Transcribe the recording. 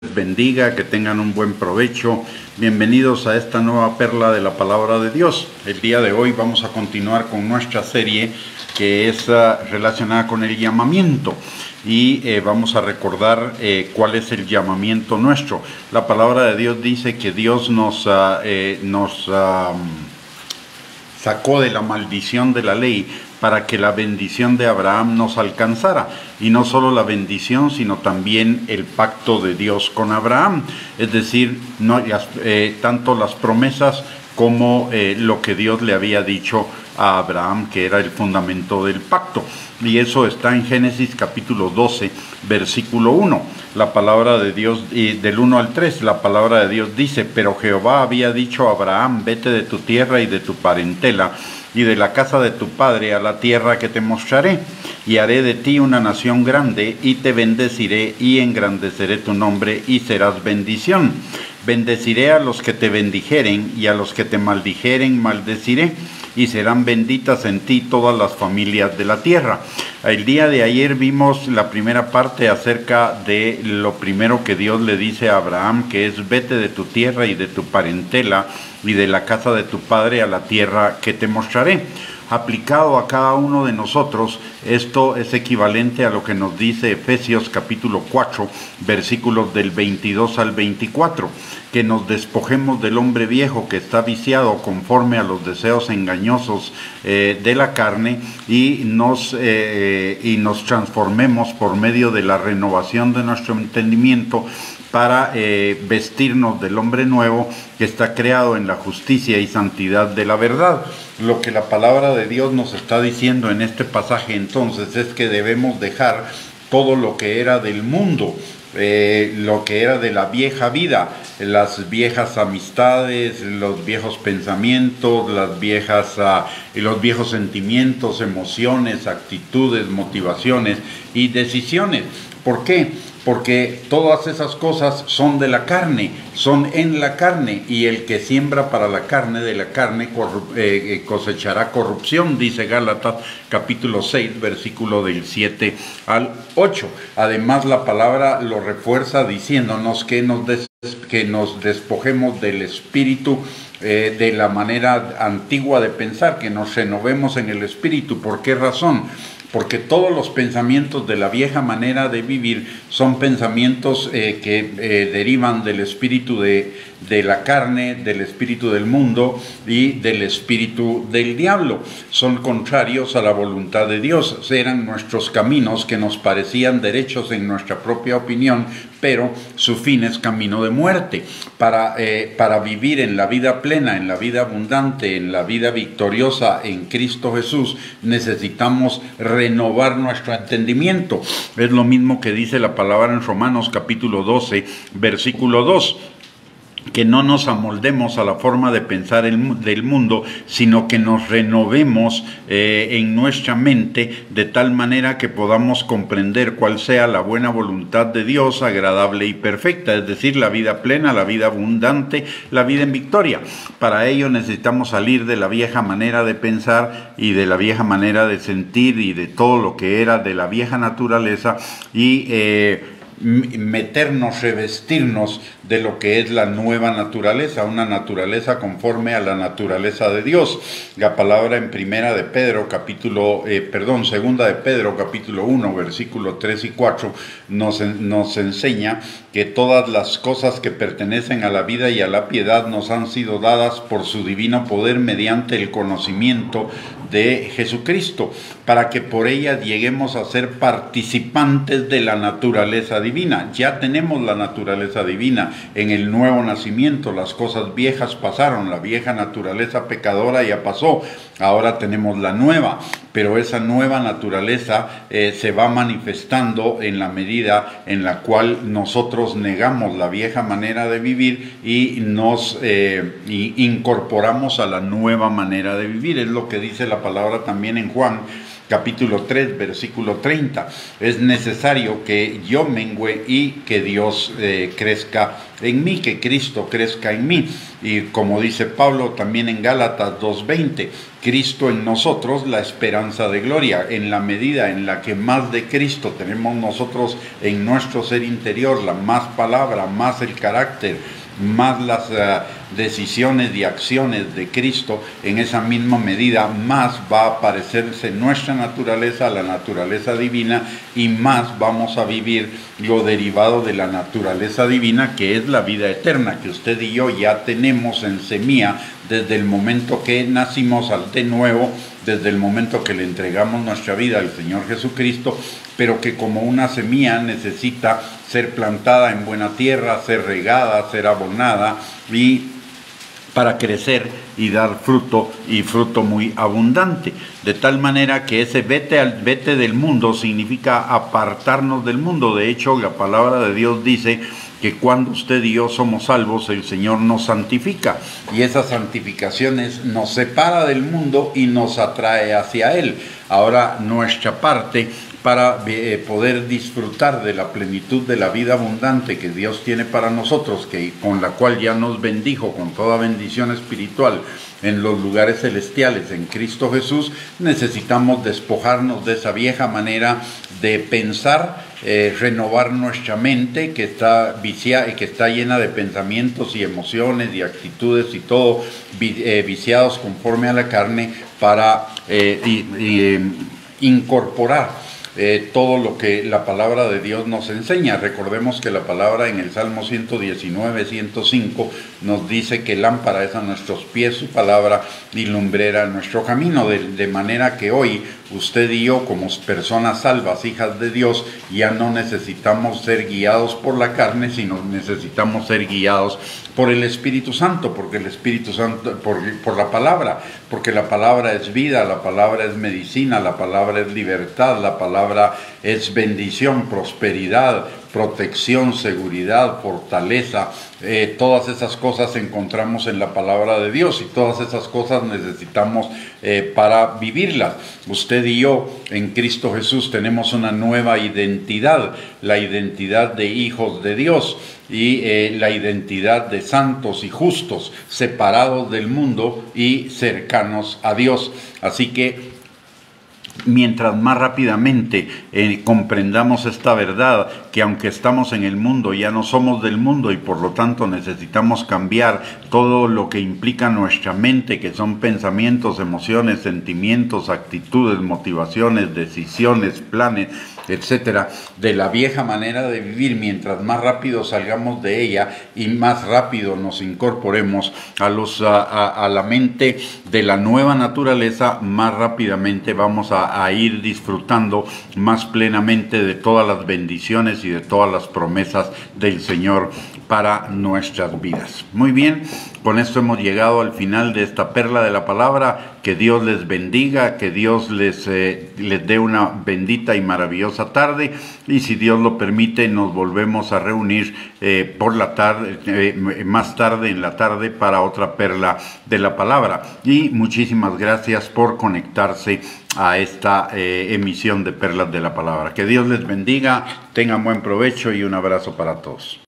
bendiga, que tengan un buen provecho. Bienvenidos a esta nueva perla de la palabra de Dios. El día de hoy vamos a continuar con nuestra serie que es relacionada con el llamamiento y vamos a recordar cuál es el llamamiento nuestro. La palabra de Dios dice que Dios nos sacó de la maldición de la ley para que la bendición de Abraham nos alcanzara, y no solo la bendición, sino también el pacto de Dios con Abraham, es decir, tanto las promesas como lo que Dios le había dicho a Abraham, que era el fundamento del pacto. Y eso está en Génesis capítulo 12, versículo 1. La palabra de Dios, y del 1 al 3, la palabra de Dios dice: pero Jehová había dicho a Abraham: vete de tu tierra y de tu parentela y de la casa de tu padre a la tierra que te mostraré, y haré de ti una nación grande, y te bendeciré y engrandeceré tu nombre, y serás bendición. Bendeciré a los que te bendijeren, y a los que te maldijeren maldeciré, y serán benditas en ti todas las familias de la tierra. El día de ayer vimos la primera parte acerca de lo primero que Dios le dice a Abraham, que es: vete de tu tierra y de tu parentela y de la casa de tu padre a la tierra que te mostraré. Aplicado a cada uno de nosotros, esto es equivalente a lo que nos dice Efesios capítulo 4, versículos del 22 al 24, que nos despojemos del hombre viejo que está viciado conforme a los deseos engañosos de la carne, y nos transformemos por medio de la renovación de nuestro entendimiento, para vestirnos del hombre nuevo que está creado en la justicia y santidad de la verdad. Lo que la palabra de Dios nos está diciendo en este pasaje entonces es que debemos dejar todo lo que era del mundo, lo que era de la vieja vida, las viejas amistades, los viejos pensamientos, los viejos sentimientos, emociones, actitudes, motivaciones y decisiones. ¿Por qué? Porque todas esas cosas son de la carne, son en la carne, y el que siembra para la carne, de la carne cosechará corrupción, dice Gálatas capítulo 6, versículo del 7 al 8. Además, la palabra lo refuerza diciéndonos que nos despojemos del espíritu, de la manera antigua de pensar, que nos renovemos en el espíritu. ¿Por qué razón? Porque todos los pensamientos de la vieja manera de vivir son pensamientos que derivan del espíritu de la carne, del espíritu del mundo y del espíritu del diablo. Son contrarios a la voluntad de Dios. Eran nuestros caminos que nos parecían derechos en nuestra propia opinión, pero su fin es camino de muerte. Para vivir en la vida plena, en la vida abundante, en la vida victoriosa en Cristo Jesús, necesitamos renovar nuestro entendimiento. Es lo mismo que dice la palabra en Romanos capítulo 12, versículo 2. Que no nos amoldemos a la forma de pensar del mundo, sino que nos renovemos en nuestra mente, de tal manera que podamos comprender cuál sea la buena voluntad de Dios, agradable y perfecta, es decir, la vida plena, la vida abundante, la vida en victoria. Para ello necesitamos salir de la vieja manera de pensar y de la vieja manera de sentir y de todo lo que era de la vieja naturaleza, y revestirnos de lo que es la nueva naturaleza, una naturaleza conforme a la naturaleza de Dios. La palabra en segunda de Pedro capítulo 1, versículo 3 y 4 nos enseña que todas las cosas que pertenecen a la vida y a la piedad nos han sido dadas por su divino poder mediante el conocimiento de Jesucristo, para que por ella lleguemos a ser participantes de la naturaleza divina. Ya tenemos la naturaleza divina en el nuevo nacimiento. Las cosas viejas pasaron, la vieja naturaleza pecadora ya pasó, ahora tenemos la nueva, pero esa nueva naturaleza se va manifestando en la medida en la cual nosotros negamos la vieja manera de vivir y nos incorporamos a la nueva manera de vivir. Es lo que dice la palabra también en Juan capítulo 3, versículo 30. Es necesario que yo mengüe y que Dios crezca en mí, que Cristo crezca en mí. Y como dice Pablo también en Gálatas 2:20, Cristo en nosotros, la esperanza de gloria. En la medida en la que más de Cristo tenemos nosotros en nuestro ser interior, la más palabra, más el carácter, más las decisiones y acciones de Cristo, en esa misma medida más va a parecerse nuestra naturaleza a la naturaleza divina, y más vamos a vivir lo derivado de la naturaleza divina, que es la vida eterna, que usted y yo ya tenemos en semilla desde el momento que nacimos de nuevo, desde el momento que le entregamos nuestra vida al Señor Jesucristo, pero que como una semilla necesita ser plantada en buena tierra, ser regada, ser abonada, y para crecer y dar fruto, y fruto muy abundante. De tal manera que ese vete del mundo significa apartarnos del mundo. De hecho, la palabra de Dios dice que cuando usted y yo somos salvos, el Señor nos santifica, y esa santificación nos separa del mundo y nos atrae hacia Él. Ahora, nuestra parte para poder disfrutar de la plenitud de la vida abundante que Dios tiene para nosotros, con la cual ya nos bendijo con toda bendición espiritual en los lugares celestiales en Cristo Jesús, necesitamos despojarnos de esa vieja manera de pensar, renovar nuestra mente que está viciada y que está llena de pensamientos y emociones y actitudes y todo viciados conforme a la carne, para incorporar todo lo que la palabra de Dios nos enseña. Recordemos que la palabra en el Salmo 119, 105 nos dice que lámpara es a nuestros pies su palabra y lumbrera nuestro camino, de manera que hoy usted y yo, como personas salvas, hijas de Dios, ya no necesitamos ser guiados por la carne, sino necesitamos ser guiados por el Espíritu Santo, porque el Espíritu Santo, por la palabra, porque la palabra es vida, la palabra es medicina, la palabra es libertad, la palabra es bendición, prosperidad, protección, seguridad, fortaleza. Todas esas cosas encontramos en la palabra de Dios, y todas esas cosas necesitamos para vivirlas. Usted y yo en Cristo Jesús tenemos una nueva identidad, la identidad de hijos de Dios, y la identidad de santos y justos, separados del mundo y cercanos a Dios. Así que mientras más rápidamente comprendamos esta verdad, que aunque estamos en el mundo, ya no somos del mundo, y por lo tanto necesitamos cambiar todo lo que implica nuestra mente, que son pensamientos, emociones, sentimientos, actitudes, motivaciones, decisiones, planes, etcétera, de la vieja manera de vivir. Mientras más rápido salgamos de ella y más rápido nos incorporemos a la mente de la nueva naturaleza, más rápidamente vamos a ir disfrutando más plenamente de todas las bendiciones y de todas las promesas del Señor para nuestras vidas. Muy bien, con esto hemos llegado al final de esta perla de la palabra. Que Dios les bendiga, que Dios les dé una bendita y maravillosa tarde, y si Dios lo permite nos volvemos a reunir por la tarde, más tarde en la tarde, para otra perla de la palabra. Y muchísimas gracias por conectarse a esta emisión de Perlas de la Palabra. Que Dios les bendiga, tengan buen provecho y un abrazo para todos.